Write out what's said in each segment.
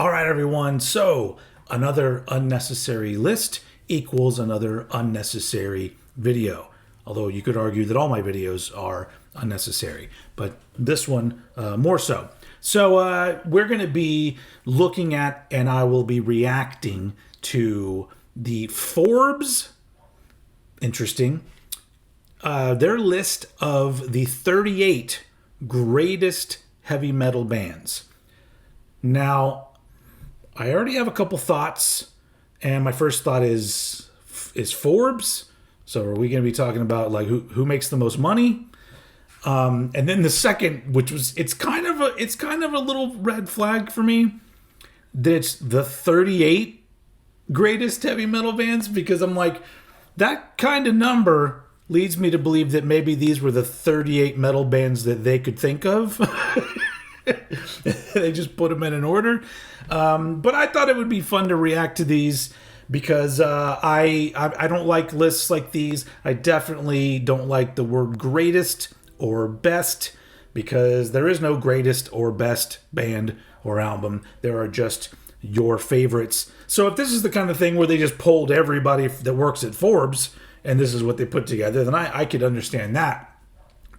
All right, everyone. So another unnecessary list equals another unnecessary video. Although you could argue that all my videos are unnecessary, but this one more so. So we're going to be looking at, and I will be reacting to the Forbes, interesting, their list of the 38 greatest heavy metal bands. Now, I already have a couple thoughts, and my first thought is Forbes. So are we going to be talking about like who makes the most money? And then the second, which was it's kind of a little red flag for me, that it's the 38 greatest heavy metal bands, because I'm like, that kind of number leads me to believe that maybe these were the 38 metal bands that they could think of. They just put them in an order. But I thought it would be fun to react to these because I don't like lists like these. I definitely don't like the word greatest or best, because there is no greatest or best band or album. There are just your favorites. So if this is the kind of thing where they just polled everybody that works at Forbes and this is what they put together, then I could understand that.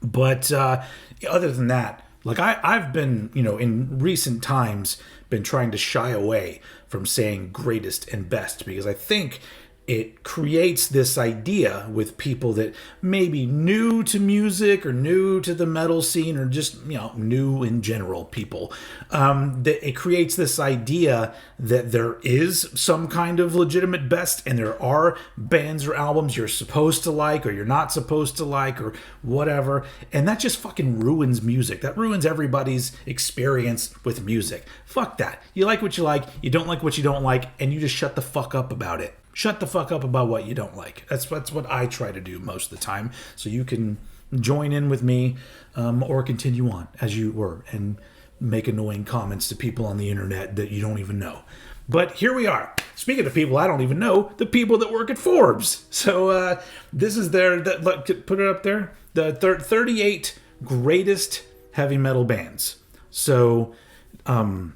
But other than that, like I've been, in recent times, been trying to shy away from saying greatest and best, because I think it creates this idea with people that may be new to music or new to the metal scene, or just, new in general people. That it creates this idea that there is some kind of legitimate best, and there are bands or albums you're supposed to like or you're not supposed to like or whatever. And that just fucking ruins music. That ruins everybody's experience with music. Fuck that. You like what you like, you don't like what you don't like, and you just shut the fuck up about it. Shut the fuck up about what you don't like. That's what I try to do most of the time. So you can join in with me or continue on as you were and make annoying comments to people on the internet that you don't even know. But here we are. Speaking of people I don't even know, the people that work at Forbes. So this is look, put it up there. The 38 greatest heavy metal bands. So this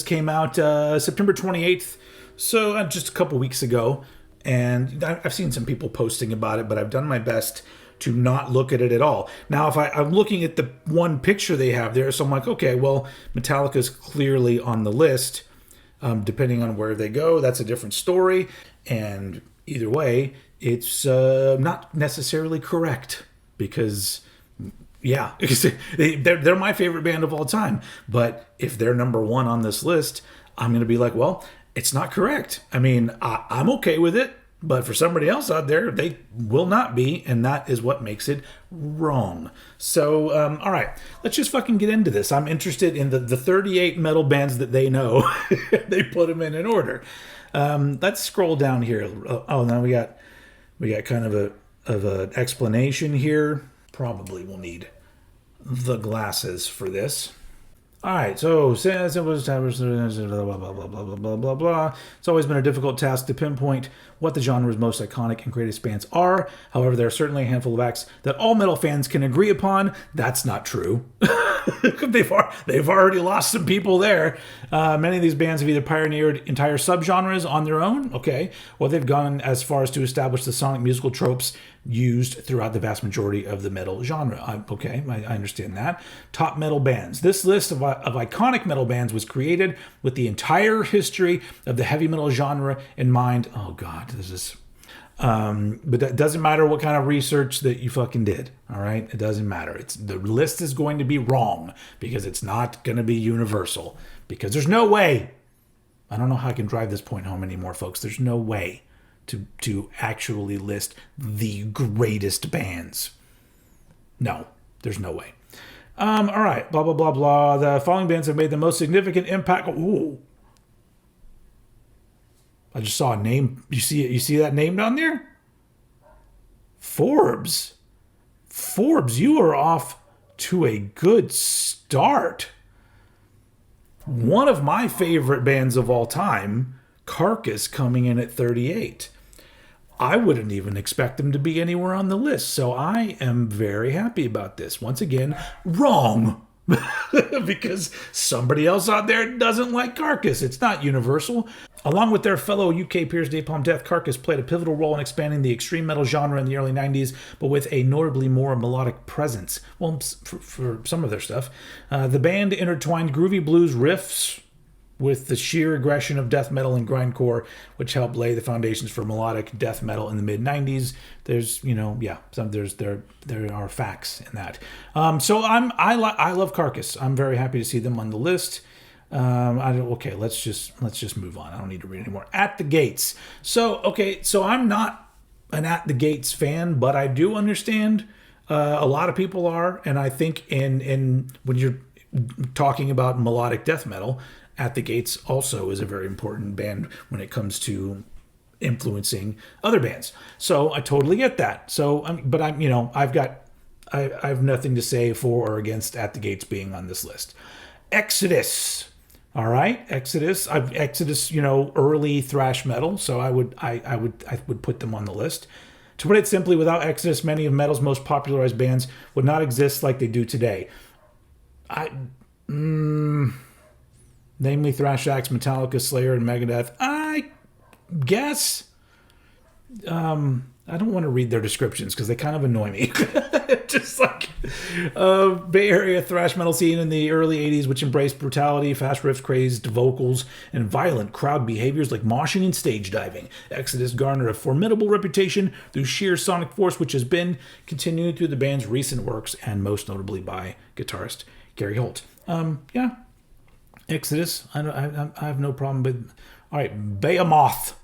came out September 28th. So just a couple weeks ago, and I've seen some people posting about it, but I've done my best to not look at it at all. Now, if I'm looking at the one picture they have there, so I'm like, okay, well, Metallica's clearly on the list. Depending on where they go, that's a different story. And either way, it's not necessarily correct, because they're my favorite band of all time. But if they're number one on this list, I'm going to be like, well, it's not correct. I mean, I'm okay with it, but for somebody else out there, they will not be, and that is what makes it wrong. So, all right, let's just fucking get into this. I'm interested in the 38 metal bands that they know. They put them in an order. Let's scroll down here. Oh, now we got kind of an explanation here. Probably will need the glasses for this. All right, so since it was blah, blah, blah, blah, blah, blah, blah, blah. It's always been a difficult task to pinpoint what the genre's most iconic and greatest bands are. However, there are certainly a handful of acts that all metal fans can agree upon. That's not true. They've already lost some people there. Many of these bands have either pioneered entire subgenres on their own, okay, or they've gone as far as to establish the sonic musical tropes used throughout the vast majority of the metal genre. I understand that. Top metal bands. This list of iconic metal bands was created with the entire history of the heavy metal genre in mind. Oh God, this is... but that doesn't matter what kind of research that you fucking did. All right, it doesn't matter. The list is going to be wrong, because it's not going to be universal, because there's no way. I don't know how I can drive this point home anymore, folks. There's no way to actually list the greatest bands. No, there's no way. All right, blah, blah, blah, blah. The following bands have made the most significant impact. Ooh. I just saw a name. You see that name down there? Forbes. Forbes, you are off to a good start. One of my favorite bands of all time, Carcass, coming in at 38. I wouldn't even expect them to be anywhere on the list, so I am very happy about this. Once again, wrong. because somebody else out there doesn't like Carcass. It's not universal. Along with their fellow UK peers Napalm Death, Carcass played a pivotal role in expanding the extreme metal genre in the early 90s, but with a notably more melodic presence. Well, for some of their stuff. The band intertwined groovy blues riffs with the sheer aggression of death metal and grindcore, which helped lay the foundations for melodic death metal in the mid '90s. There are facts in that. So I love Carcass. I'm very happy to see them on the list. Let's just move on. I don't need to read anymore. At the Gates. So I'm not an At the Gates fan, but I do understand a lot of people are, and I think in when you're talking about melodic death metal, At the Gates also is a very important band when it comes to influencing other bands. So I totally get that. So, I have nothing to say for or against At the Gates being on this list. Exodus. All right, Exodus, early thrash metal. So I would put them on the list. To put it simply, without Exodus, many of metal's most popularized bands would not exist like they do today. Namely Thrash Acts, Metallica, Slayer, and Megadeth. I guess. I don't want to read their descriptions because they kind of annoy me. Just like Bay Area thrash metal scene in the early 80s, which embraced brutality, fast riffs, crazed vocals, and violent crowd behaviors like moshing and stage diving. Exodus garnered a formidable reputation through sheer sonic force, which has been continued through the band's recent works, and most notably by guitarist Gary Holt. Exodus, I have no problem with. All right, Behemoth.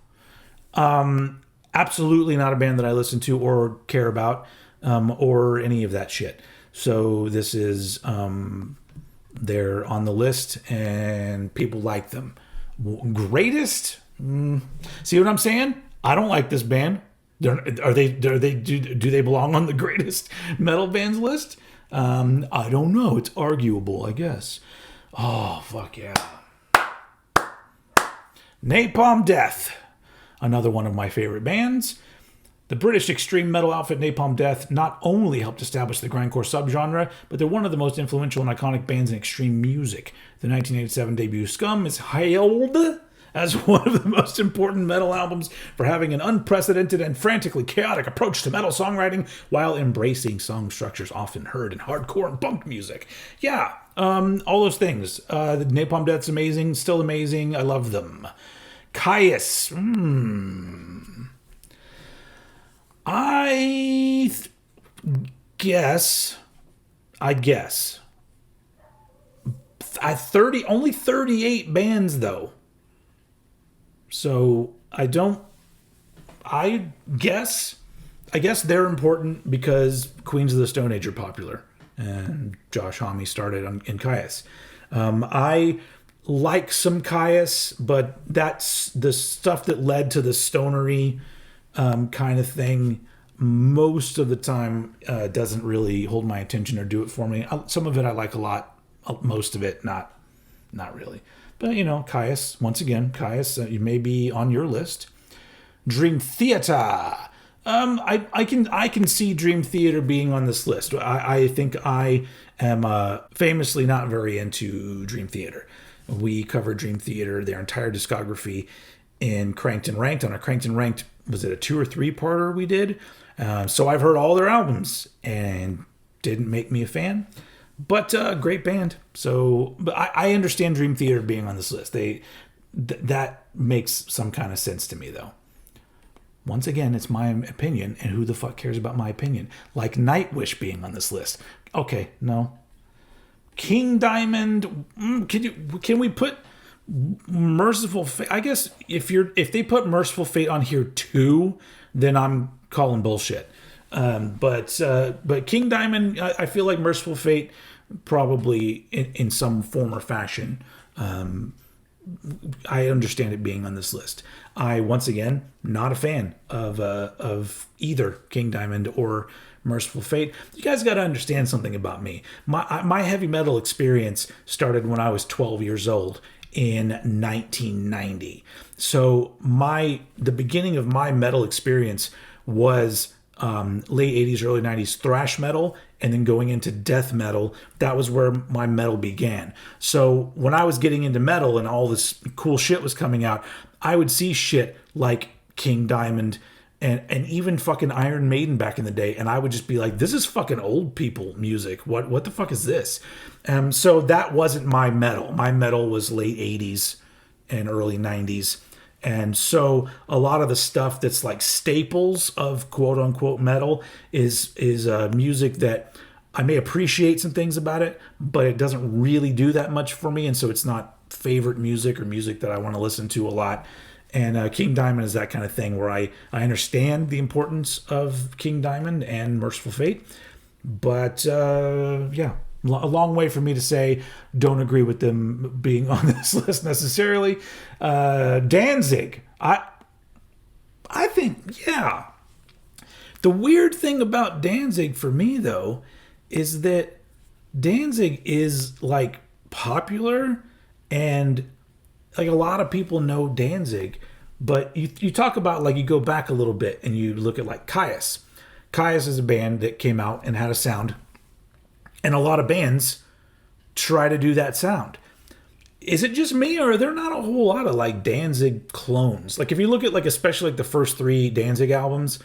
Absolutely not a band that I listen to or care about, or any of that shit. So this is, they're on the list and people like them. Greatest? See what I'm saying? I don't like this band. Do they belong on the greatest metal bands list? I don't know. It's arguable, I guess. Oh, fuck yeah. Napalm Death. Another one of my favorite bands. The British extreme metal outfit Napalm Death not only helped establish the grindcore subgenre, but they're one of the most influential and iconic bands in extreme music. The 1987 debut Scum is hailed as one of the most important metal albums for having an unprecedented and frantically chaotic approach to metal songwriting while embracing song structures often heard in hardcore and punk music. Yeah, all those things. The Napalm Death's amazing, still amazing. I love them. Caius. I guess. Only 38 bands though. So I guess they're important because Queens of the Stone Age are popular and Josh Homme started in Caius. I like some Caius, but that's the stuff that led to the stonery kind of thing. Most of the time doesn't really hold my attention or do it for me. Some of it I like a lot. Most of it not really. But Caius, once again, you may be on your list. Dream Theater. I can see Dream Theater being on this list. I think I am famously not very into Dream Theater. We covered Dream Theater, their entire discography, in Cranked and Ranked. On a Cranked and Ranked, was it a 2 or 3-parter we did? So I've heard all their albums and didn't make me a fan. But great band. So, but I understand Dream Theater being on this list. That makes some kind of sense to me, though. Once again, it's my opinion, and who the fuck cares about my opinion? Like Nightwish being on this list. Okay, no. King Diamond. Can we put Merciful Fate? I guess if they put Merciful Fate on here too, then I'm calling bullshit. But King Diamond, I feel like Merciful Fate probably in some form or fashion. I understand it being on this list. I, once again, not a fan of either King Diamond or Merciful Fate. You guys got to understand something about me. My heavy metal experience started when I was 12 years old in 1990. So the beginning of my metal experience was late 80s, early 90s thrash metal and then going into death metal, that was where my metal began. So when I was getting into metal and all this cool shit was coming out, I would see shit like King Diamond and even fucking Iron Maiden back in the day, and I would just be like, this is fucking old people music. What the fuck is this? So that wasn't my metal. My metal was late 80s and early 90s. And so a lot of the stuff that's like staples of quote unquote metal is music that I may appreciate some things about it, but it doesn't really do that much for me. And so it's not favorite music or music that I want to listen to a lot. And King Diamond is that kind of thing where I understand the importance of King Diamond and Merciful Fate. But yeah, a long way for me to say don't agree with them being on this list necessarily. Danzig, I think, yeah. The weird thing about Danzig for me, though, is that Danzig is like popular and like a lot of people know Danzig, but you talk about like you go back a little bit and you look at like Caius. Caius is a band that came out and had a sound, and a lot of bands try to do that sound. Is it just me, or are there not a whole lot of like Danzig clones? Like if you look at like especially like the first 3 Danzig albums,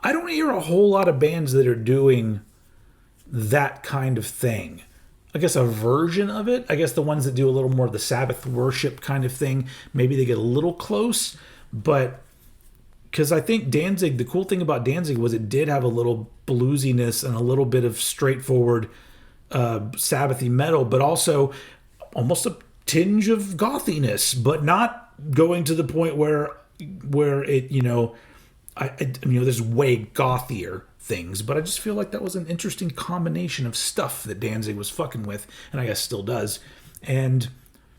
I don't hear a whole lot of bands that are doing that kind of thing. I guess a version of it. I guess the ones that do a little more of the Sabbath worship kind of thing, maybe they get a little close. But because I think Danzig, the cool thing about Danzig was it did have a little bluesiness and a little bit of straightforward Sabbathy metal, but also almost a tinge of gothiness, but not going to the point where it, there's way gothier things, but I just feel like that was an interesting combination of stuff that Danzig was fucking with, and I guess still does. And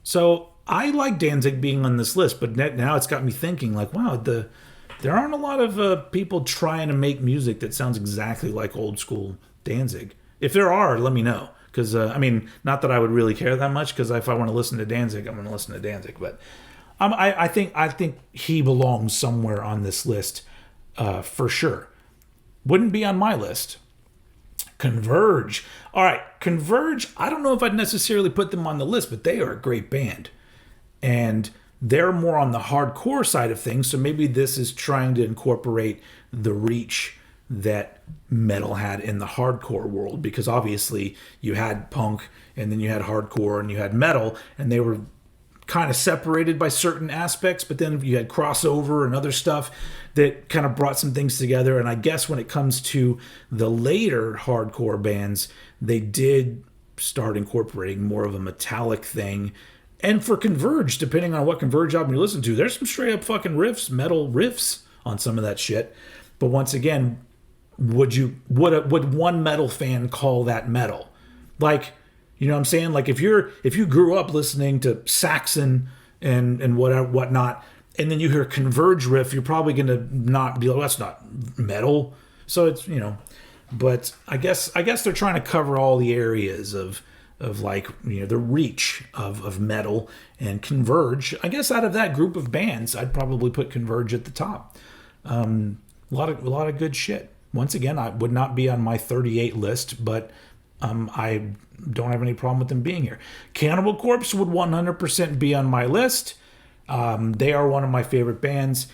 so I like Danzig being on this list, but now it's got me thinking like, wow, there aren't a lot of people trying to make music that sounds exactly like old school Danzig. If there are, let me know. Because, not that I would really care that much, because if I want to listen to Danzig, I'm going to listen to Danzig. But I think he belongs somewhere on this list for sure. Wouldn't be on my list. Converge. All right, Converge, I don't know if I'd necessarily put them on the list, but they are a great band. And they're more on the hardcore side of things, so maybe this is trying to incorporate the reach that metal had in the hardcore world, because obviously you had punk and then you had hardcore and you had metal, and they were kind of separated by certain aspects, but then you had crossover and other stuff that kind of brought some things together. And I guess when it comes to the later hardcore bands, they did start incorporating more of a metallic thing. And for Converge, depending on what Converge album you listen to, there's some straight up fucking riffs, metal riffs on some of that shit. But once again, would one metal fan call that metal? Like, you know what I'm saying? Like if you grew up listening to Saxon and whatnot, and then you hear Converge riff, you're probably gonna not be like, that's not metal. So it's, but I guess they're trying to cover all the areas of like, the reach of metal. And Converge, I guess out of that group of bands, I'd probably put Converge at the top. A lot of good shit. Once again, I would not be on my 38 list, but I don't have any problem with them being here. Cannibal Corpse would 100% be on my list. They are one of my favorite bands,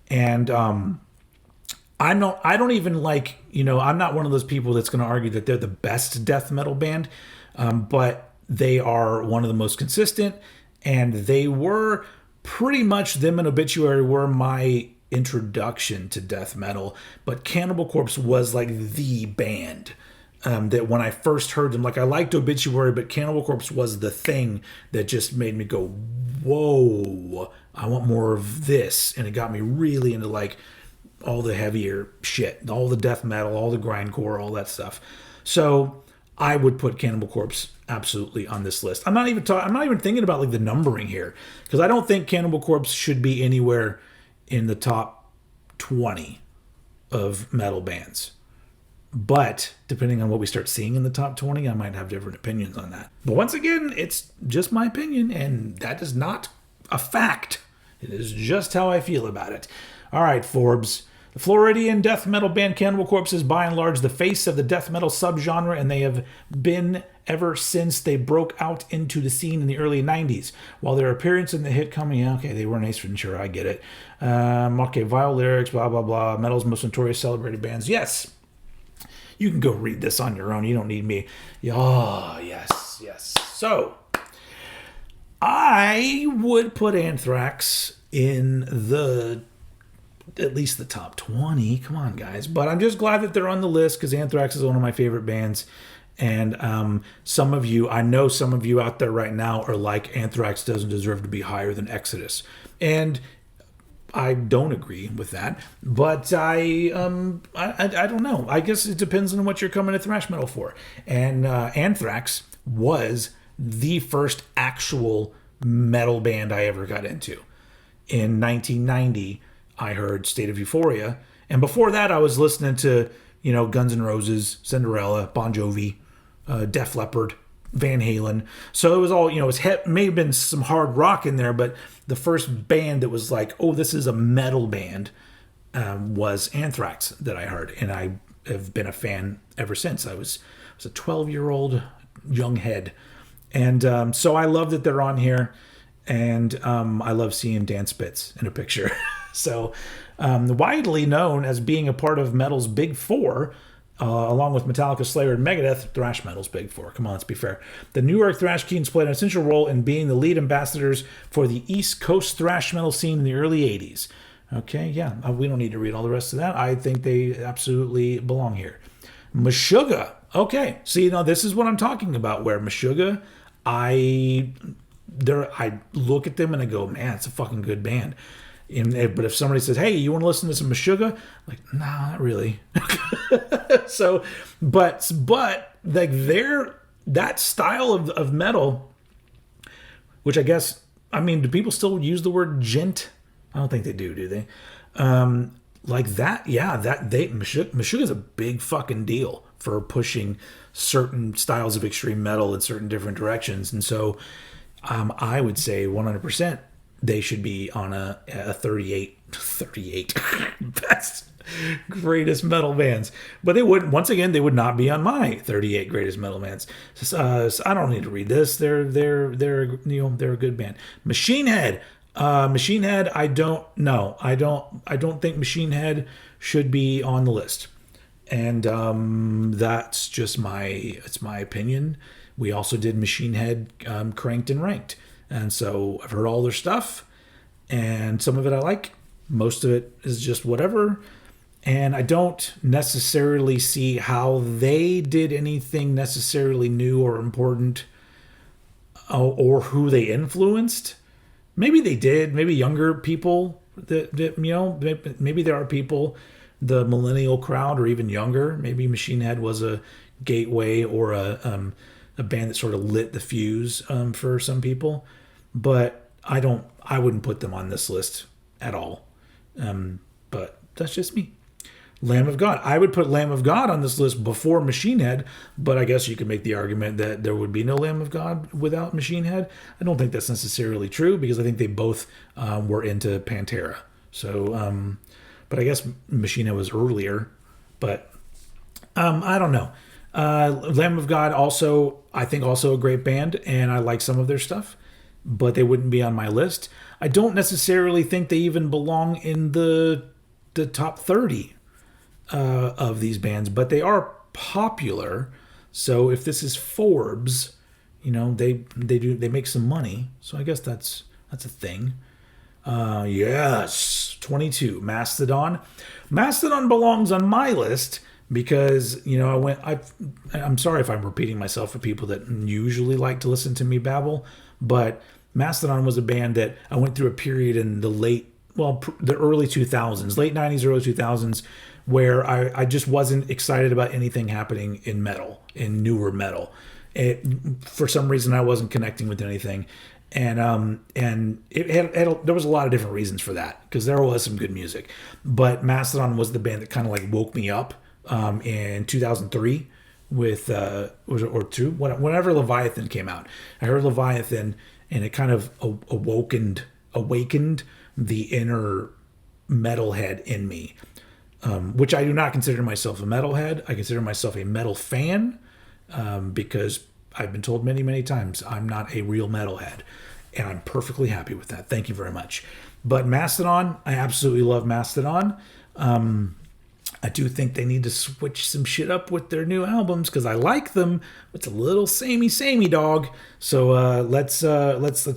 and I don't even like, I'm not one of those people that's going to argue that they're the best death metal band, but they are one of the most consistent, and they were pretty much, them and Obituary were my introduction to death metal. But Cannibal Corpse was like the band that when I first heard them, like I liked Obituary, but Cannibal Corpse was the thing that just made me go, whoa, I want more of this. And it got me really into like all the heavier shit, all the death metal, all the grindcore, all that stuff. So I would put Cannibal Corpse absolutely on this list. I'm not even thinking about like the numbering here, because I don't think Cannibal Corpse should be anywhere in the top 20 of metal bands. But depending on what we start seeing in the top 20, I might have different opinions on that. But once again, it's just my opinion, and that is not a fact. It is just how I feel about it. All right, Forbes, The Floridian death metal band Cannibal Corpse is by and large the face of the death metal subgenre, and they have been ever since they broke out into the scene in the early 90s. While their appearance in the hit coming, yeah, okay, they weren't Ace Ventura, I get it. Okay, vile lyrics, blah, blah, blah. Metal's most notorious celebrated bands. Yes. You can go read this on your own. You don't need me. Oh, yes, yes. So, I would put Anthrax in at least the top 20. Come on, guys. But I'm just glad that they're on the list because Anthrax is one of my favorite bands. And I know some of you out there right now are like, Anthrax doesn't deserve to be higher than Exodus. And I don't agree with that. But I don't know. I guess it depends on what you're coming to thrash metal for. And Anthrax was the first actual metal band I ever got into. In 1990, I heard State of Euphoria. And before that, I was listening to, Guns N' Roses, Cinderella, Bon Jovi, Def Leppard, Van Halen. So it was all, may have been some hard rock in there, but the first band that was like, oh, this is a metal band, was Anthrax that I heard. And I have been a fan ever since. I was a 12-year-old young head. And so I love that they're on here. And I love seeing Dan Spitz in a picture. So widely known as being a part of metal's Big Four, along with Metallica, Slayer, and Megadeth, thrash metal's Big Four. Come on, let's be fair. The New York Thrash Kings played an essential role in being the lead ambassadors for the East Coast thrash metal scene in the early 80s. Okay, yeah, we don't need to read all the rest of that. I think they absolutely belong here. Meshuggah. Okay, see, this is what I'm talking about, where Meshuggah, I look at them and I go, man, it's a fucking good band. But if somebody says, hey, you want to listen to some Meshuggah? I'm like, nah, not really. So, but like that style of metal, which I guess, do people still use the word gent? I don't think they do they? Like that, yeah, Meshuggah is a big fucking deal for pushing certain styles of extreme metal in certain different directions. And so I would say 100% they should be on a 38 best greatest metal bands. But they would not be on my 38 greatest metal bands. So I don't need to read this. They're a good band. Machine Head. I don't know. I don't think Machine Head should be on the list. And that's just my opinion. We also did Machine Head Cranked and Ranked. And so I've heard all their stuff, and some of it I like. Most of it is just whatever. And I don't necessarily see how they did anything necessarily new or important, or who they influenced. Maybe they did. Maybe younger people maybe there are people, the millennial crowd or even younger. Maybe Machine Head was a gateway or a band that sort of lit the fuse for some people, but I wouldn't put them on this list at all. But that's just me. Lamb of God. I would put Lamb of God on this list before Machine Head, but I guess you could make the argument that there would be no Lamb of God without Machine Head. I don't think that's necessarily true because I think they both were into Pantera. So, but I guess Machine Head was earlier, but I don't know. Lamb of God I think also a great band, and I like some of their stuff, but they wouldn't be on my list. I don't necessarily think they even belong in the top 30 of these bands, but they are popular. So if this is Forbes, they make some money. So I guess that's a thing. Yes, 22, Mastodon. Mastodon belongs on my list because, I'm sorry if I'm repeating myself for people that usually like to listen to me babble, but Mastodon was a band that I went through a period in the early 2000s, late 90s, early 2000s, where I just wasn't excited about anything happening in metal, in newer metal. For some reason, I wasn't connecting with anything. And there was a lot of different reasons for that, because there was some good music. But Mastodon was the band that kind of like woke me up in 2003 with, whenever Leviathan came out. I heard Leviathan, and it kind of awakened the inner metalhead in me. which I do not consider myself a metalhead. I consider myself a metal fan, because I've been told many, many times I'm not a real metalhead, and I'm perfectly happy with that. Thank you very much. But Mastodon, I absolutely love Mastodon. I do think they need to switch some shit up with their new albums because I like them. It's a little samey, dog. So let's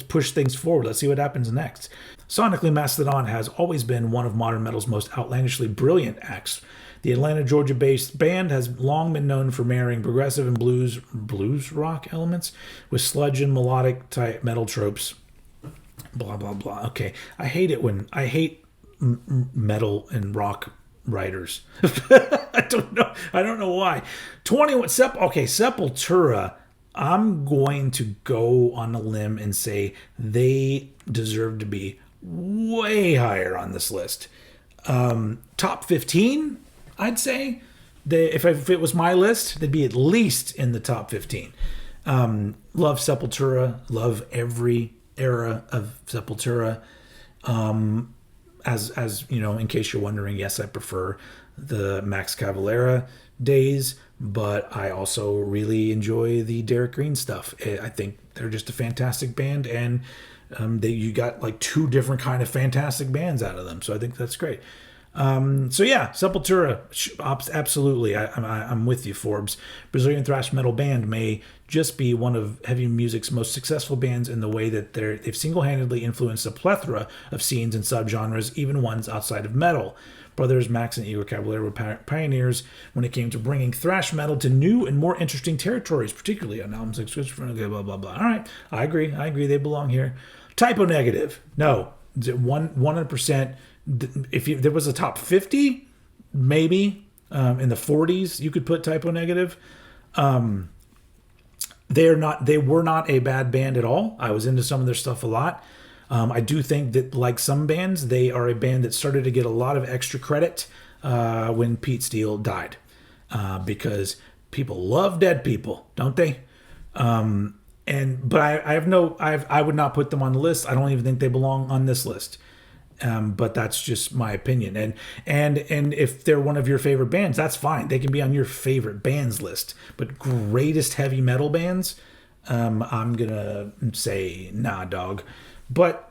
push things forward. Let's see what happens next. Sonically, Mastodon has always been one of modern metal's most outlandishly brilliant acts. The Atlanta, Georgia-based band has long been known for marrying progressive and blues rock elements with sludge and melodic type metal tropes. Blah blah blah. Okay, I hate metal and rock writers. I don't know why. 21 Sepultura. I'm going to go on a limb and say they deserve to be way higher on this list. Top 15, I'd say. If it was my list, they'd be at least in the top 15. Love Sepultura. Love every era of Sepultura. As you know, in case you're wondering, yes, I prefer the Max Cavalera days, but I also really enjoy the Derek Green stuff. I think they're just a fantastic band, and you got like two different kind of fantastic bands out of them, so I think that's great. So yeah, Sepultura, absolutely. I'm with you, Forbes. Brazilian thrash metal band may just be one of heavy music's most successful bands in the way that they've single-handedly influenced a plethora of scenes and subgenres, even ones outside of metal. Brothers Max and Igor Caballero were pioneers when it came to bringing thrash metal to new and more interesting territories, particularly on albums like Schizophrenia, blah, blah, blah. All right, I agree. They belong here. Typo Negative. No, 100%. If there was a top 50, maybe in the 40s, you could put Typo Negative. They were not a bad band at all. I was into some of their stuff a lot. I do think that, like some bands, they are a band that started to get a lot of extra credit when Pete Steele died, because people love dead people, don't they? But I would not put them on the list. I don't even think they belong on this list. But that's just my opinion. And if they're one of your favorite bands, that's fine. They can be on your favorite bands list. But greatest heavy metal bands, I'm gonna say nah, dog. But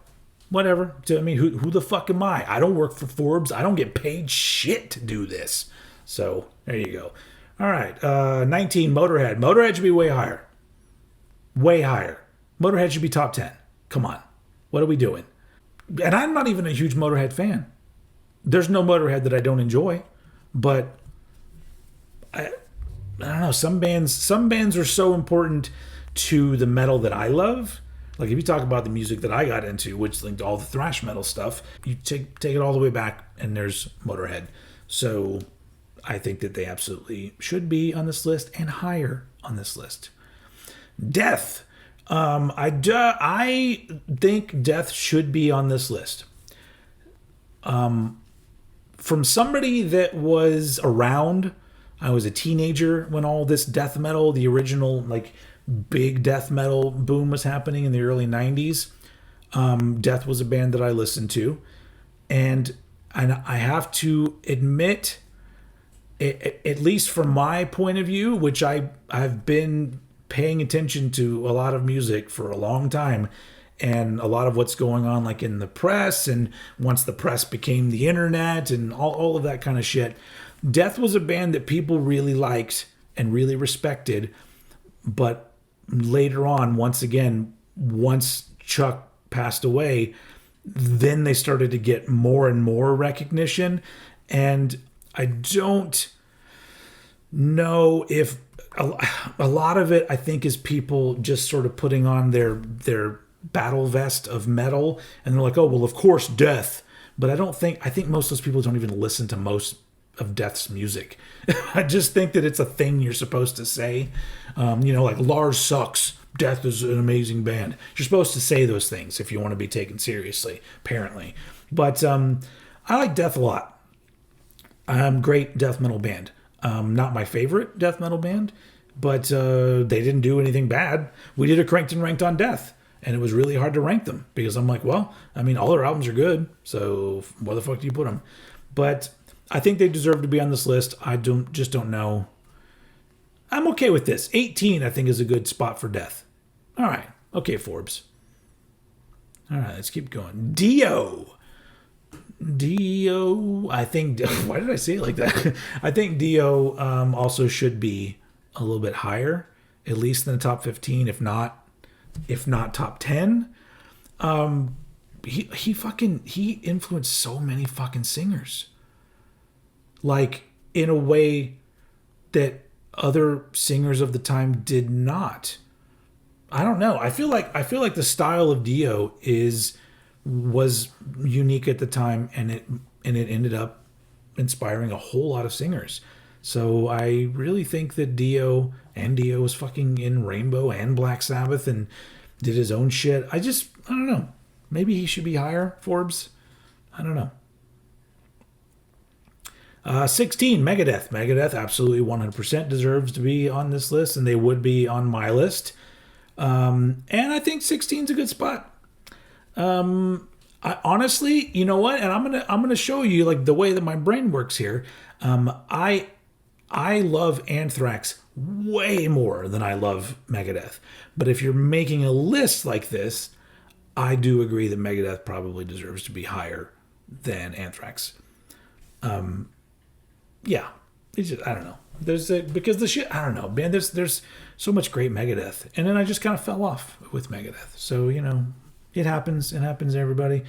whatever. I mean, who the fuck am I? I don't work for Forbes. I don't get paid shit to do this. So there you go. All right. 19, Motorhead. Motorhead should be way higher. Way higher. Motorhead should be top 10. Come on. What are we doing? And I'm not even a huge Motorhead fan. There's no Motorhead that I don't enjoy, but I don't know. Some bands are so important to the metal that I love. Like if you talk about the music that I got into, which linked all the thrash metal stuff, you take it all the way back, and there's Motorhead. So I think that they absolutely should be on this list and higher on this list. Death. I think Death should be on this list. From somebody that was around, I was a teenager when all this death metal, the original like big death metal boom was happening in the early 90s. Death was a band that I listened to, and I have to admit, at least from my point of view, which I've been paying attention to a lot of music for a long time, and a lot of what's going on like in the press, and once the press became the internet and all of that kind of shit, Death was a band that people really liked and really respected. But later on, once Chuck passed away, then they started to get more and more recognition, and I don't know if a lot of it, I think, is people just sort of putting on their battle vest of metal, and they're like, oh, well, of course, Death. But I think most of those people don't even listen to most of Death's music. I just think that it's a thing you're supposed to say. Like Lars sucks, Death is an amazing band. You're supposed to say those things if you want to be taken seriously, apparently. But I like Death a lot. Great death metal band. Not my favorite death metal band, but they didn't do anything bad. We did a Cranked and Ranked on Death, and it was really hard to rank them because I'm like, well, I mean, all their albums are good, so where the fuck do you put them? But I think they deserve to be on this list. I don't know. I'm okay with this. 18, I think, is a good spot for Death. All right. Okay, Forbes. All right, let's keep going. Dio. I think, why did I say it like that? I think Dio also should be a little bit higher, at least in the top 15, if not top 10. He influenced so many fucking singers. Like, in a way that other singers of the time did not. I don't know. I feel like the style of Dio was unique at the time, and it ended up inspiring a whole lot of singers. So I really think that Dio was fucking in Rainbow and Black Sabbath and did his own shit. I don't know. Maybe he should be higher, Forbes. I don't know. 16, Megadeth. Megadeth absolutely 100% deserves to be on this list, and they would be on my list. And I think 16 is a good spot. Honestly, you know what? And I'm gonna show you like the way that my brain works here. I love Anthrax way more than I love Megadeth. But if you're making a list like this, I do agree that Megadeth probably deserves to be higher than Anthrax. Yeah, it's just, I don't know. Because the shit, I don't know, man. There's so much great Megadeth, and then I just kind of fell off with Megadeth. So it happens. It happens to everybody.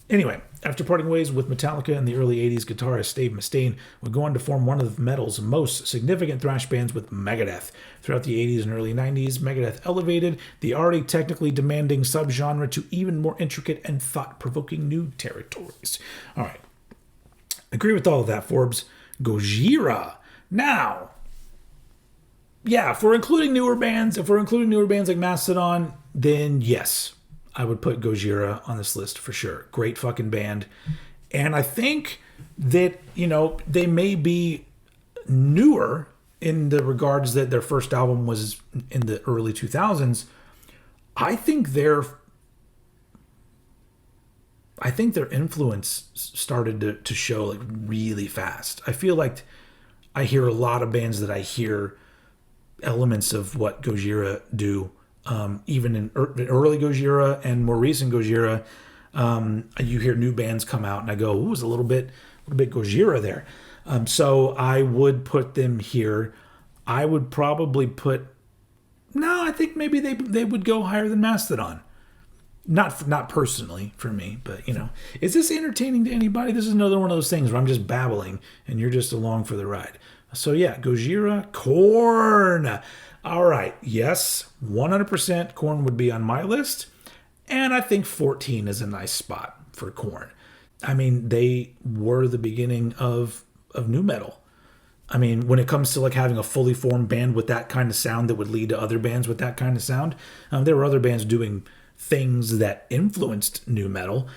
Anyway, after parting ways with Metallica and the early 80s guitarist Dave Mustaine, would go on to form one of metal's most significant thrash bands with Megadeth. Throughout the 80s and early 90s, Megadeth elevated the already technically demanding subgenre to even more intricate and thought-provoking new territories. All right. Agree with all of that, Forbes. Gojira. Now, yeah, if we're including newer bands like Mastodon, then yes, I would put Gojira on this list for sure. Great fucking band. And I think that, they may be newer in the regards that their first album was in the early 2000s. I think their influence started to show like really fast. I feel like I hear a lot of bands that I hear elements of what Gojira do. Even in early Gojira and more recent Gojira, you hear new bands come out, and I go, "Ooh, it's a little bit Gojira there." So I would put them here. I would probably I think maybe they would go higher than Mastodon. Not personally for me, but is this entertaining to anybody? This is another one of those things where I'm just babbling and you're just along for the ride. So yeah, Gojira, Korn. All right, yes, 100% Korn would be on my list, and I think 14 is a nice spot for Korn. I mean, they were the beginning of nu metal. I mean, when it comes to like having a fully formed band with that kind of sound that would lead to other bands with that kind of sound, there were other bands doing things that influenced nu metal,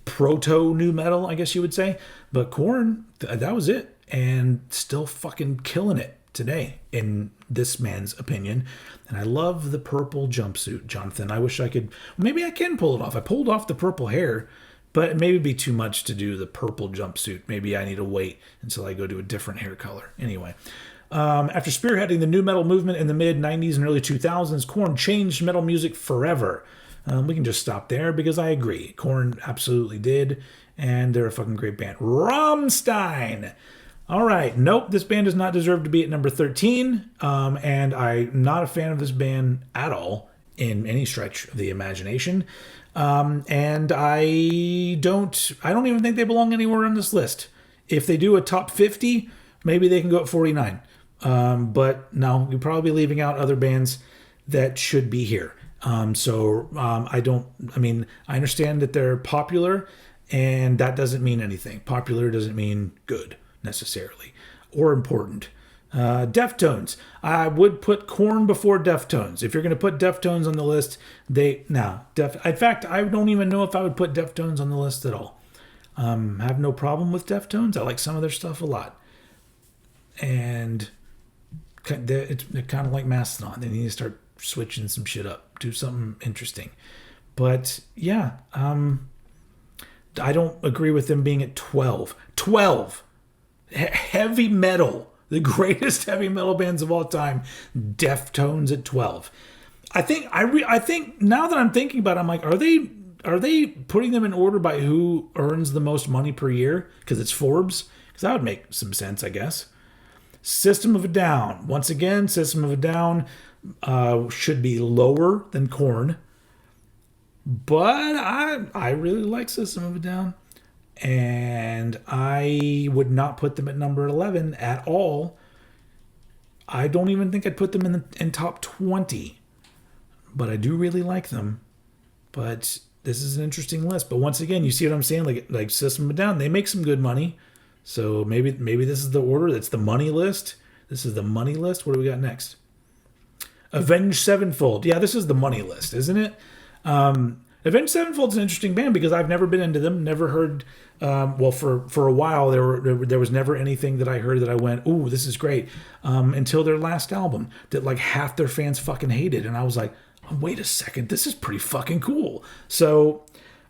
proto nu metal, I guess you would say. But Korn, that was it, and still fucking killing it today, in this man's opinion. And I love the purple jumpsuit, Jonathan. I wish I could. Maybe I can pull it off. I pulled off the purple hair, but it may be too much to do the purple jumpsuit. Maybe I need to wait until I go to a different hair color. Anyway. After spearheading the nu metal movement in the mid-90s and early 2000s, Korn changed metal music forever. We can just stop there because I agree. Korn absolutely did, and they're a fucking great band. Rammstein. All right. Nope, this band does not deserve to be at number 13, and I'm not a fan of this band at all in any stretch of the imagination. And I don't even think they belong anywhere on this list. If they do a top 50, maybe they can go at 49. But no, you're probably leaving out other bands that should be here. I understand that they're popular, and that doesn't mean anything. Popular doesn't mean good necessarily or important. Deftones. I would put Korn before Deftones. If you're going to put Deftones on the list, in fact, I don't even know if I would put Deftones on the list at all. Have no problem with Deftones. I like some of their stuff a lot. And they're kind of like Mastodon. They need to start switching some shit up, do something interesting. But yeah, I don't agree with them being at 12. 12! Heavy metal, the greatest heavy metal bands of all time, Deftones at 12. I think now that I'm thinking about it, I'm like, are they putting them in order by who earns the most money per year? Because it's Forbes? Because that would make some sense, I guess. System of a Down. Once again, System of a Down should be lower than Korn. But I really like System of a Down. And I would not put them at number 11 at all. I don't even think I'd put them in top 20. But I do really like them. But this is an interesting list. But once again, you see what I'm saying? Like System of a Down, they make some good money. So maybe this is the order. That's the money list. This is the money list. What do we got next? Avenged Sevenfold. Yeah, this is the money list, isn't it? Avenged Sevenfold's an interesting band because I've never been into them. Never heard. For a while there was never anything that I heard that I went, ooh, this is great. Until their last album that like half their fans fucking hated, and I was like, oh, wait a second, this is pretty fucking cool. So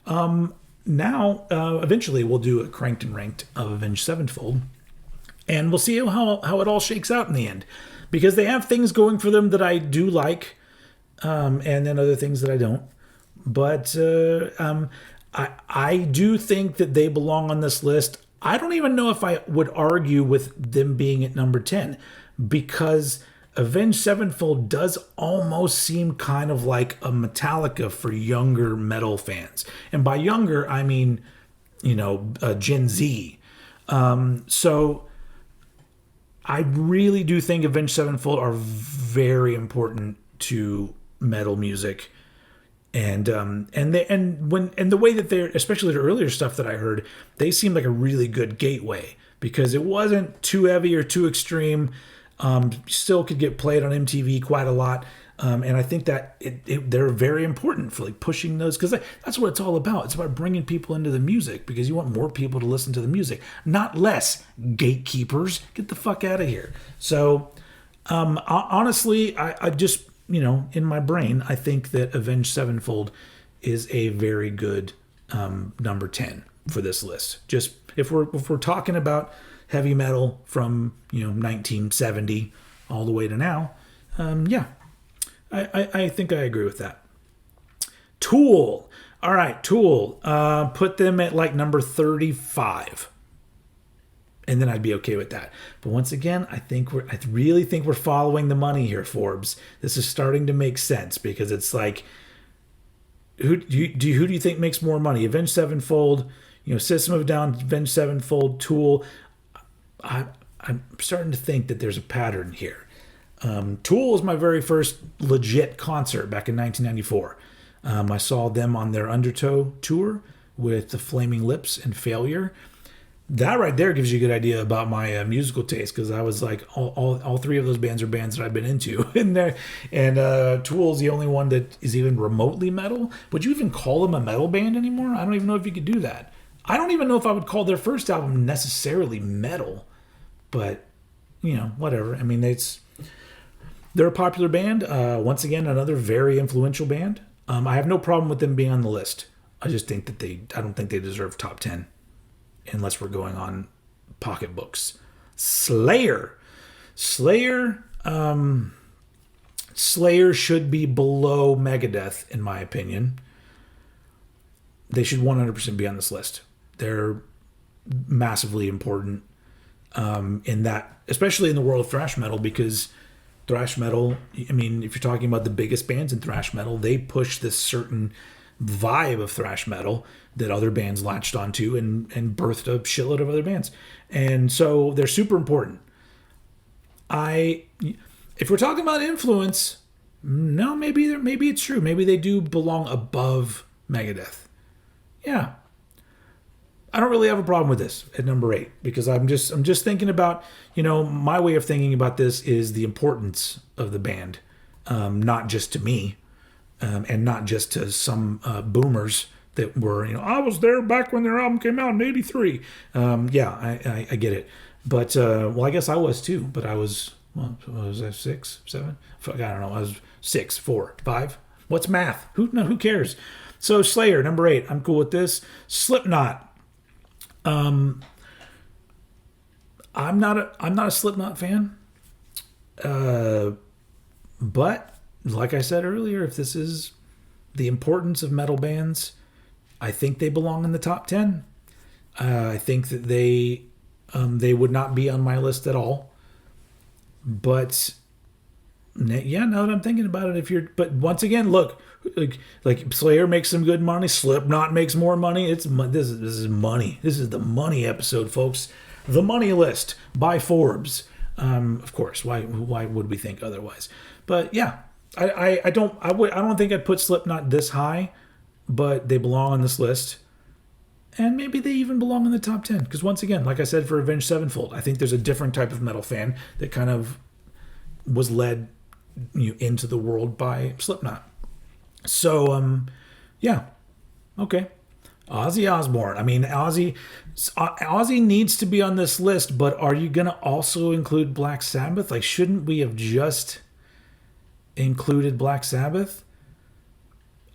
now eventually we'll do a cranked and ranked of Avenged Sevenfold, and we'll see how it all shakes out in the end, because they have things going for them that I do like, and then other things that I don't. But I do think that they belong on this list. I don't even know if I would argue with them being at number 10, because Avenged Sevenfold does almost seem kind of like a Metallica for younger metal fans. And by younger, I mean, Gen Z. So I really do think Avenged Sevenfold are very important to metal music. And the way that they're, especially the earlier stuff that I heard, they seemed like a really good gateway because it wasn't too heavy or too extreme. Still could get played on MTV quite a lot. And I think that they're very important for like pushing those, because that's what it's all about. It's about bringing people into the music because you want more people to listen to the music, not less. Gatekeepers, get the fuck out of here. So honestly, I just, in my brain, I think that Avenged Sevenfold is a very good number 10 for this list. Just if we're talking about heavy metal from 1970 all the way to now, I think I agree with that. Tool. All right, Tool. Put them at like number 35. And then I'd be okay with that. But once again, I really think we're following the money here, Forbes. This is starting to make sense because it's like, who do you think makes more money? Avenged Sevenfold, System of a Down, Avenged Sevenfold, Tool. I'm starting to think that there's a pattern here. Tool was my very first legit concert back in 1994. I saw them on their Undertow tour with the Flaming Lips and Failure. That right there gives you a good idea about my musical taste, because I was like, all three of those bands are bands that I've been into in there, and Tool's the only one that is even remotely metal. Would you even call them a metal band anymore? I don't even know if you could do that. I don't even know if I would call their first album necessarily metal, but whatever. I mean, they're a popular band. Once again, another very influential band. I have no problem with them being on the list. I just think that I don't think they deserve top 10. Unless we're going on pocketbooks. Slayer should be below Megadeth, in my opinion. They should 100% be on this list. They're massively important in that, especially in the world of thrash metal, because thrash metal, I mean, if you're talking about the biggest bands in thrash metal, they push this certain vibe of thrash metal that other bands latched onto and birthed a shitload of other bands. And so they're super important. If we're talking about influence, no, maybe it's true. Maybe they do belong above Megadeth. Yeah. I don't really have a problem with this at number 8, because I'm just thinking about, my way of thinking about this is the importance of the band, not just to me, and not just to some boomers that were, I was there back when their album came out in 83. I get it. But, I guess I was too, but I was, was I 6, 7? I don't know. I was 6, 4, 5. What's math? Who cares? So Slayer, number 8. I'm cool with this. Slipknot. I'm not a Slipknot fan. But like I said earlier, if this is the importance of metal bands, I think they belong in the top 10. I think that they would not be on my list at all. But yeah, now that I'm thinking about it, but once again, look, like Slayer makes some good money, Slipknot makes more money. This is money. This is the money episode, folks. The money list by Forbes. Of course, why would we think otherwise? But yeah, I don't think I'd put Slipknot this high, but they belong on this list. And maybe they even belong in the top 10. Because once again, like I said for Avenged Sevenfold, I think there's a different type of metal fan that kind of was led into the world by Slipknot. So, yeah. Okay. Ozzy Osbourne. I mean, Ozzy needs to be on this list, but are you going to also include Black Sabbath? Like, shouldn't we have just included Black Sabbath?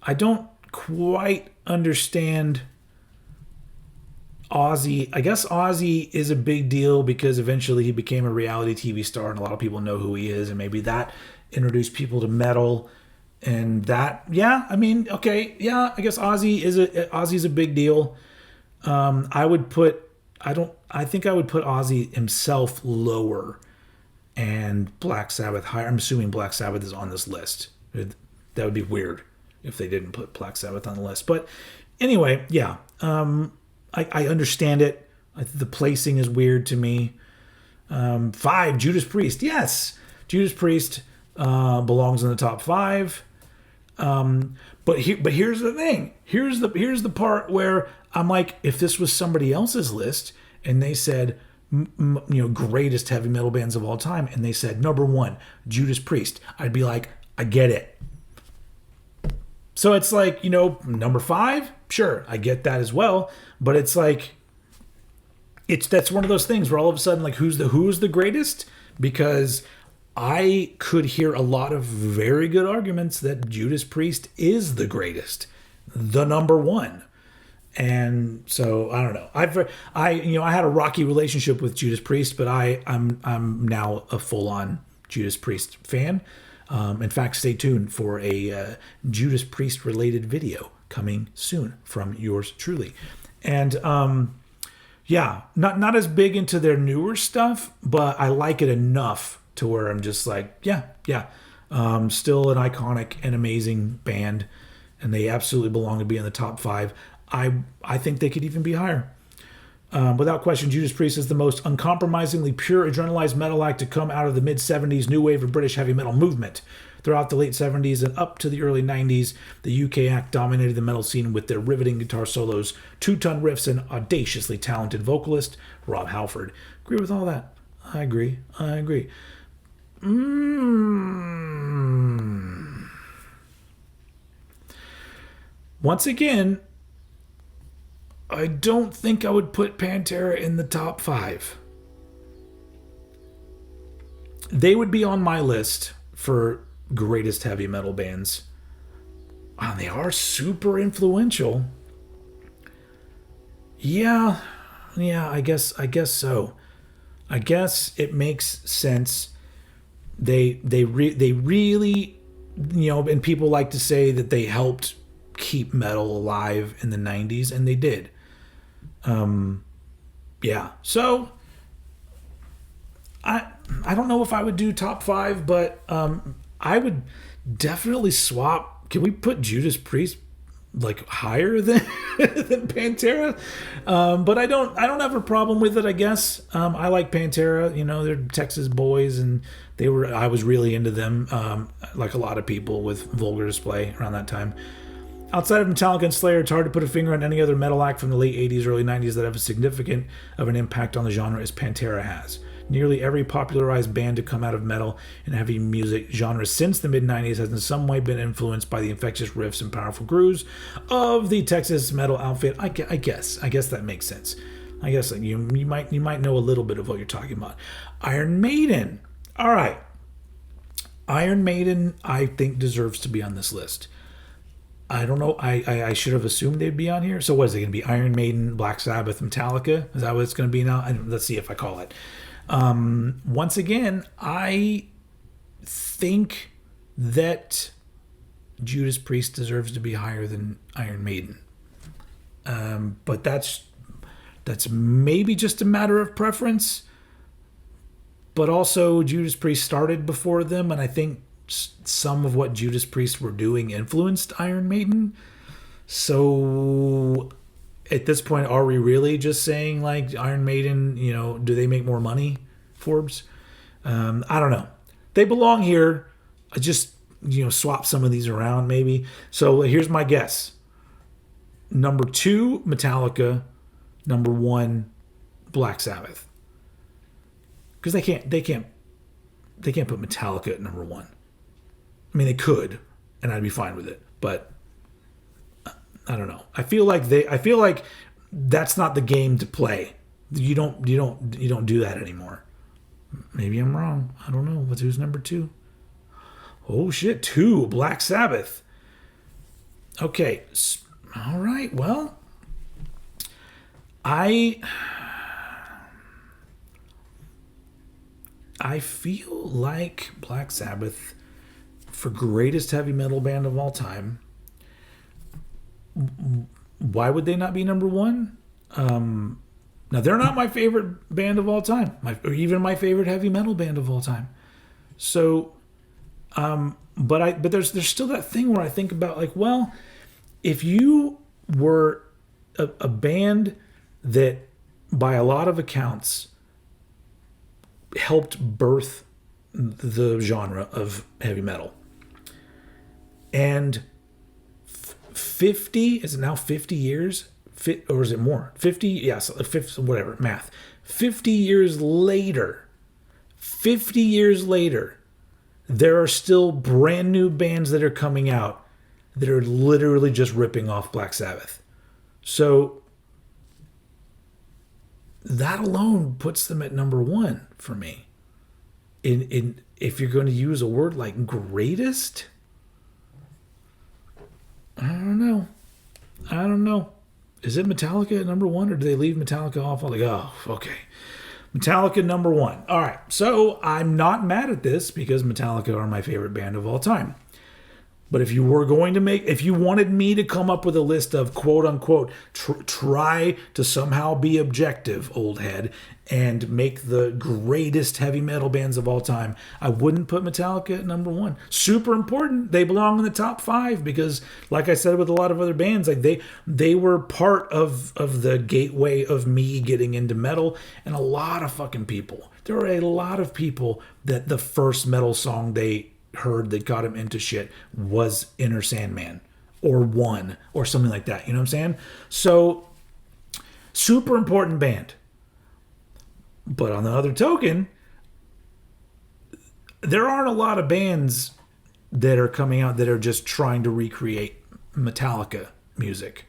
I don't quite understand Ozzy. I guess Ozzy is a big deal because eventually he became a reality TV star and a lot of people know who he is, and maybe that introduced people to metal. And that, yeah, I mean, okay, yeah, I guess Ozzy's a big deal. I think I would put Ozzy himself lower and Black Sabbath higher. I'm assuming Black Sabbath is on this list. That would be weird if they didn't put Black Sabbath on the list. But anyway, yeah, I understand it. The placing is weird to me. 5, Judas Priest. Yes, Judas Priest belongs in the top 5. But here's the thing. Here's the part where I'm like, if this was somebody else's list and they said, greatest heavy metal bands of all time, and they said number 1, Judas Priest, I'd be like, I get it. So it's like, number 5, sure, I get that as well. But it's like, that's one of those things where all of a sudden, like, who's the greatest? Because I could hear a lot of very good arguments that Judas Priest is the greatest, the number 1. And so I don't know. I had a rocky relationship with Judas Priest, but I'm now a full-on Judas Priest fan. In fact, stay tuned for a Judas Priest related video coming soon from yours truly. And yeah, not as big into their newer stuff, but I like it enough to where I'm just like, yeah. Still an iconic and amazing band, and they absolutely belong to be in the top 5. I think they could even be higher. Without question, Judas Priest is the most uncompromisingly pure, adrenalized metal act to come out of the mid-'70s new wave of British heavy metal movement. Throughout the late 70s and up to the early 90s, the UK act dominated the metal scene with their riveting guitar solos, 2-ton riffs, and audaciously talented vocalist, Rob Halford. Agree with all that? I agree. Once again, I don't think I would put Pantera in the top 5. They would be on my list for greatest heavy metal bands. They are super influential. Yeah, I guess so. I guess it makes sense. They really, and people like to say that they helped keep metal alive in the 90s, and they did. Yeah. So I don't know if I would do top 5, but I would definitely swap. Can we put Judas Priest like higher than than Pantera? But I don't have a problem with it, I guess. I like Pantera, they're Texas boys, and I was really into them, like a lot of people with Vulgar Display around that time. Outside of Metallica and Slayer, it's hard to put a finger on any other metal act from the late 80s, early 90s that have as significant of an impact on the genre as Pantera has. Nearly every popularized band to come out of metal and heavy music genres since the mid-90s has in some way been influenced by the infectious riffs and powerful grooves of the Texas metal outfit. I guess that makes sense. I guess you might know a little bit of what you're talking about. Iron Maiden. All right. Iron Maiden, I think, deserves to be on this list. I don't know. I should have assumed they'd be on here. So what is it going to be? Iron Maiden, Black Sabbath, Metallica? Is that what it's going to be now? Let's see if I call it. Once again, I think that Judas Priest deserves to be higher than Iron Maiden. But that's maybe just a matter of preference. But also, Judas Priest started before them, and I think some of what Judas Priest were doing influenced Iron Maiden. So at this point, are we really just saying like Iron Maiden, do they make more money, Forbes? I don't know. They belong here. I just, swap some of these around maybe. So here's my guess. Number 2, Metallica. Number 1, Black Sabbath. Because they can't put Metallica at number 1. I mean, they could, and I'd be fine with it. But I don't know. I feel like that's not the game to play. You don't do that anymore. Maybe I'm wrong. I don't know. Who's number 2? Oh shit, 2, Black Sabbath. Okay. All right. Well, I feel like Black Sabbath, for greatest heavy metal band of all time, why would they not be number 1? Now, they're not my favorite band of all time, or even my favorite heavy metal band of all time. So, but there's still that thing where I think about like, well, if you were a band that, by a lot of accounts, helped birth the genre of heavy metal, and 50, is it now 50 years? Or is it more? 50, yes, 50, whatever, math. 50 years later, there are still brand new bands that are coming out that are literally just ripping off Black Sabbath. So that alone puts them at number 1 for me. In if you're going to use a word like greatest, I don't know. Is it Metallica at number 1, or do they leave Metallica off? I'm like, oh, okay. Metallica number 1. All right. So I'm not mad at this because Metallica are my favorite band of all time. But if you wanted me to come up with a list of quote unquote, try to somehow be objective, old head, and make the greatest heavy metal bands of all time, I wouldn't put Metallica at number 1. Super important. They belong in the top 5 because, like I said with a lot of other bands, like they were part of the gateway of me getting into metal, and a lot of fucking people. There were a lot of people that the first metal song they heard that got him into shit was Inner Sandman or One or something like that. You know what I'm saying? So, super important band. But on the other token, there aren't a lot of bands that are coming out that are just trying to recreate Metallica music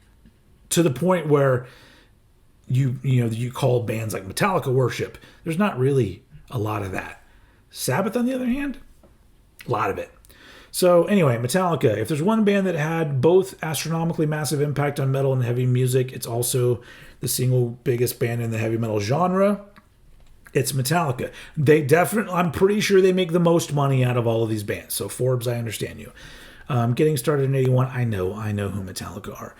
to the point where you call bands like Metallica worship. There's not really a lot of that. Sabbath, on the other hand, a lot of it. So anyway, Metallica, if there's one band that had both astronomically massive impact on metal and heavy music, it's also the single biggest band in the heavy metal genre. It's Metallica. I'm pretty sure they make the most money out of all of these bands. So Forbes, I understand you. Getting started in 81, I know who Metallica are.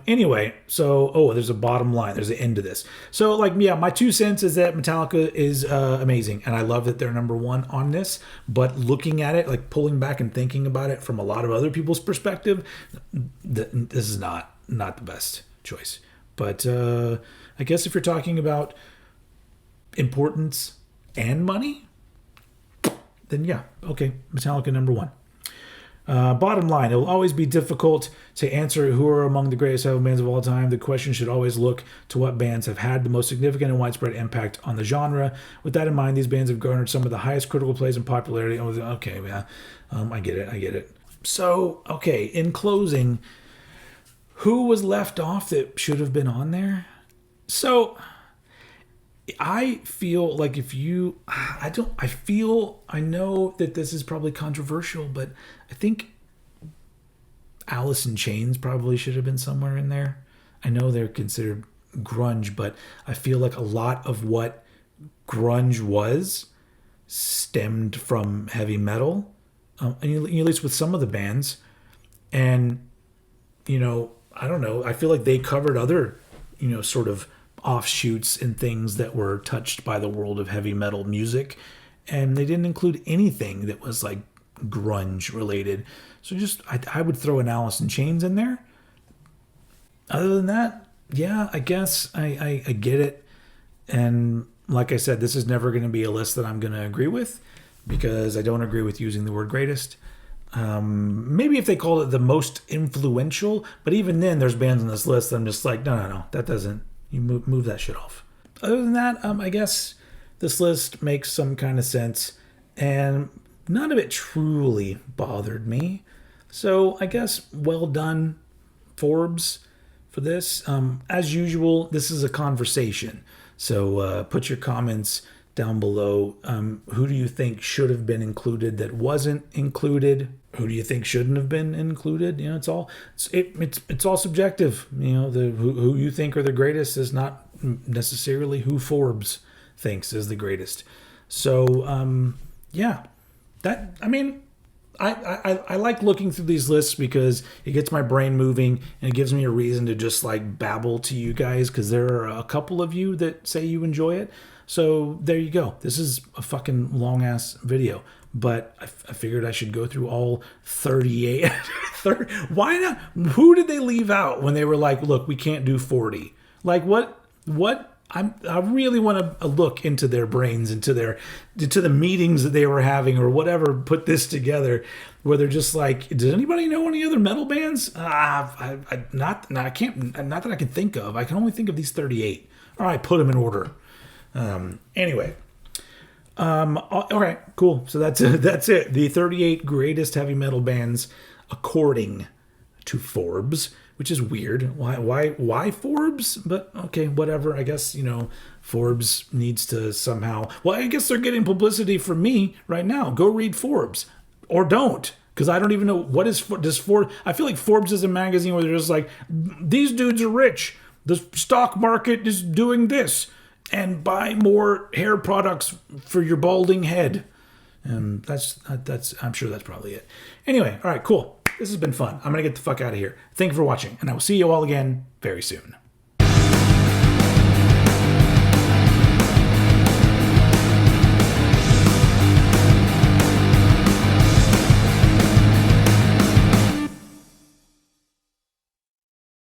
Anyway, so, there's a bottom line. There's an end to this. So, my 2 cents is that Metallica is amazing, and I love that they're number 1 on this. But looking at it, pulling back and thinking about it from a lot of other people's perspective, this is not the best choice. But I guess if you're talking about importance and money, then yeah, okay, Metallica number 1. Bottom line, it will always be difficult to answer who are among the greatest heavy bands of all time. The question should always look to what bands have had the most significant and widespread impact on the genre. With that in mind, these bands have garnered some of the highest critical plays and popularity. Okay, yeah, I get it. So, okay, in closing, who was left off that should have been on there? So, I feel like I know that this is probably controversial, but I think Alice in Chains probably should have been somewhere in there. I know they're considered grunge, but I feel like a lot of what grunge was stemmed from heavy metal, at least with some of the bands. And, I don't know. I feel like they covered other, sort of offshoots and things that were touched by the world of heavy metal music. And they didn't include anything that was like grunge related. So just, I would throw an Alice in Chains in there. Other than that, yeah, I guess I get it. And like I said, this is never going to be a list that I'm going to agree with because I don't agree with using the word greatest. Maybe if they called it the most influential, but even then there's bands on this list that I'm just like, no, that doesn't, you move that shit off. Other than that, I guess this list makes some kind of sense and none of it truly bothered me. So I guess well done, Forbes, for this. As usual, this is a conversation. So put your comments down below. Who do you think should have been included that wasn't included? Who do you think shouldn't have been included? It's all subjective. Who you think are the greatest is not necessarily who Forbes thinks is the greatest. So yeah, I like looking through these lists because it gets my brain moving and it gives me a reason to just like babble to you guys because there are a couple of you that say you enjoy it. So there you go. This is a fucking long ass video, but I figured I should go through all 38. Why not? Who did they leave out when they were like, look, we can't do 40? Like what? I really want to look into their brains, into the meetings that they were having or whatever, put this together, where they're just like, does anybody know any other metal bands? Not that I can think of. I can only think of these 38. All right, put them in order. Anyway. All right, cool. So that's it. The 38 greatest heavy metal bands according to Forbes, which is weird. Why Forbes? But okay, whatever. I guess, Forbes needs to somehow, well, I guess they're getting publicity from me right now. Go read Forbes or don't. Because I don't even know does Forbes. I feel like Forbes is a magazine where they're just like, these dudes are rich. The stock market is doing this. And buy more hair products for your balding head. And that's I'm sure that's probably it. Anyway, all right, cool. This has been fun. I'm going to get the fuck out of here. Thank you for watching, and I will see you all again very soon.